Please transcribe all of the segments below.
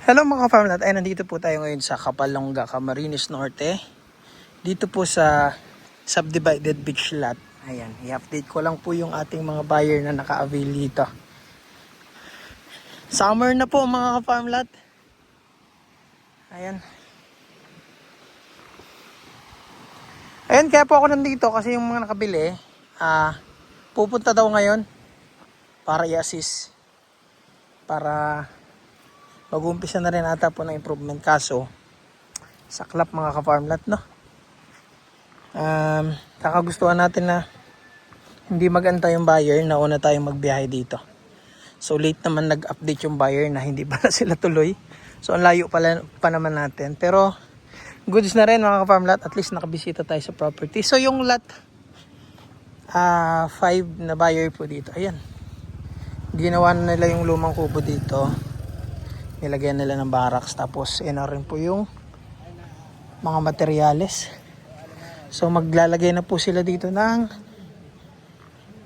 Hello mga ka-farmland, ay nandito po tayo ngayon sa Kapalonga, Camarines Norte. Dito po sa subdivided beach lot. Ayan, i-update ko lang po yung ating mga buyer na naka-avail dito. Summer na po mga ka-farmland. Ayan. Ayan, kaya po ako nandito kasi yung mga nakabili, pupunta daw ngayon para i-assist. Para mag-uumpisa na rin ata po ng improvement, kaso saklap mga ka-farmland, no? Kakagustuhan natin na hindi mag-antay yung buyer, nauna tayong magbiyahe dito. So late naman nag-update yung buyer na hindi pala sila tuloy. So ang layo pa naman natin, pero goods na rin mga ka-farmland, at least nakabisita tayo sa property. So yung lot 5 na buyer po dito, ayan, ginawa na nila yung lumang kubo dito. Nilagyan nila ng barracks, tapos na rin po yung mga materyales. So maglalagay na po sila dito ng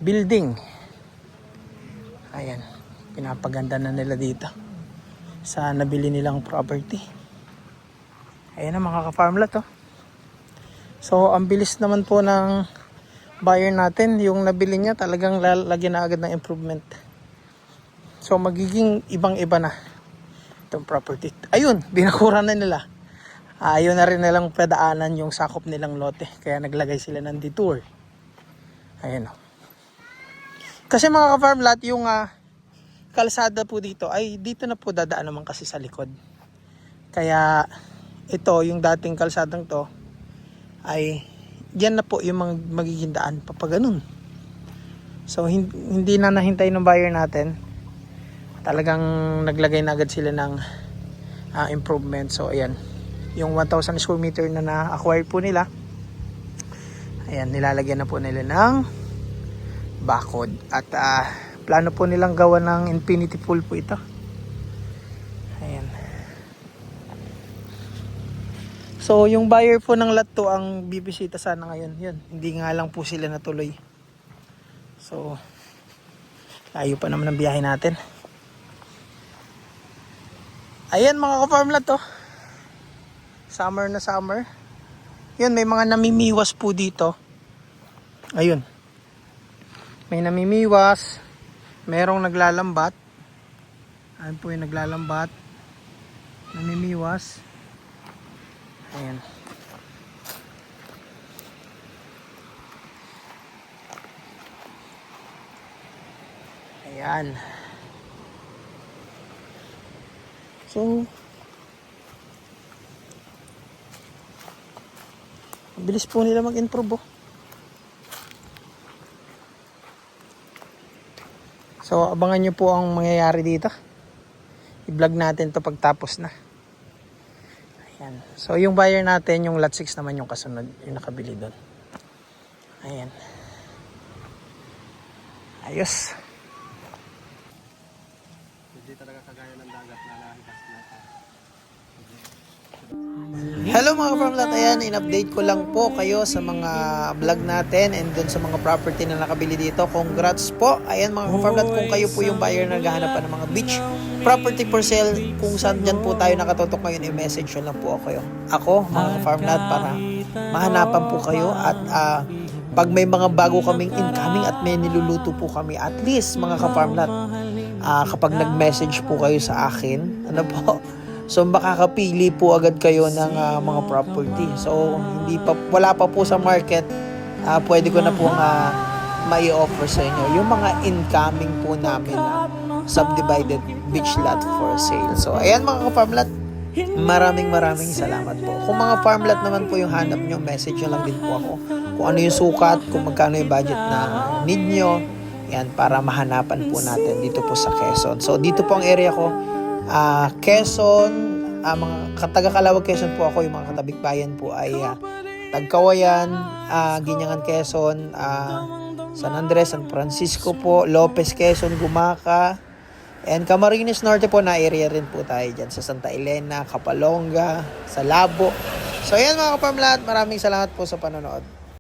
building. Ayan, pinapaganda na nila dito sa nabili nilang property. Ayan na mga ka-farmland, oh. So ang bilis naman po ng buyer natin. Yung nabili niya talagang lalagyan na agad ng improvement. So magiging ibang-iba na itong property. Ayun, binakura na nila. Ayun na rin nilang padaanan yung sakop nilang lote. Kaya naglagay sila ng detour. Ayan, o. Kasi mga ka-farmland, yung kalsada po dito, ay dito na po dadaan naman kasi sa likod. Kaya ito, yung dating kalsadang to, ay yan na po yung magiging daan papaganon. So hindi na nahintay ng buyer natin. Talagang naglagay na agad sila ng improvement. So ayan, yung 1,000 square meter na na-acquire po nila, ayan, nilalagyan na po nila ng bakod. At plano po nilang gawa ng infinity pool po ito. Ayan. So yung buyer po ng lot 2 ang bibisita sana ngayon. Yun, hindi nga lang po sila natuloy. So layo pa naman ang biyahe natin. Ayan mga ka-farmland, to. Summer na summer. Yun, may mga namimiwas po dito. Ayun. May namimiwas. Merong naglalambat. Ayun po yung naglalambat. Namimiwas. Ayan. Ayan. So, bilis po nila mag-improve, oh. So, abangan nyo po ang mangyayari dito. I-vlog natin to pagtapos na. Ayan. So, yung buyer natin, yung lot 6 naman yung kasunod, yung nakabili doon. Ayan. Ayos. Hindi talaga kagaya ng dagat na nahikas na. Hello mga ka-farmland, ayan, in-update ko lang po kayo sa mga vlog natin and dun sa mga property na nakabili dito. Congrats po. Ayan mga ka-farmland, kung kayo po yung buyer na naghahanap pa ng mga beach property for sale, kung saan dyan po tayo nakatutok ngayon, i-message nyo lang po ako mga ka-farmland, para mahanapan po kayo. At pag may mga bago kaming incoming at may niluluto po kami, at least mga ka-farmland, kapag nag-message po kayo sa akin, ano po, so makakapili po agad kayo ng mga property. So wala pa po sa market, pwede ko na po mai-offer sa inyo yung mga incoming po namin na subdivided beach lot for sale. So ayan mga ka-farmland, maraming salamat po. Kung mga farmland naman po yung hanap nyo, message nyo lang din po ako kung ano yung sukat, kung magkano yung budget na need nyo, yan, para mahanapan po natin dito po sa Quezon. So dito po ang area ko, Quezon, mga taga-Calawag Quezon po ako. Yung mga katabik bayan po ay Tagkawayan, Ginyangan Quezon, San Andres, San Francisco po, Lopez Quezon, Gumaca, and Camarines Norte po, na area rin po tayo dyan sa Santa Elena, Kapalonga, sa Labo. So ayan mga ka-farmland, maraming salamat po sa panonood.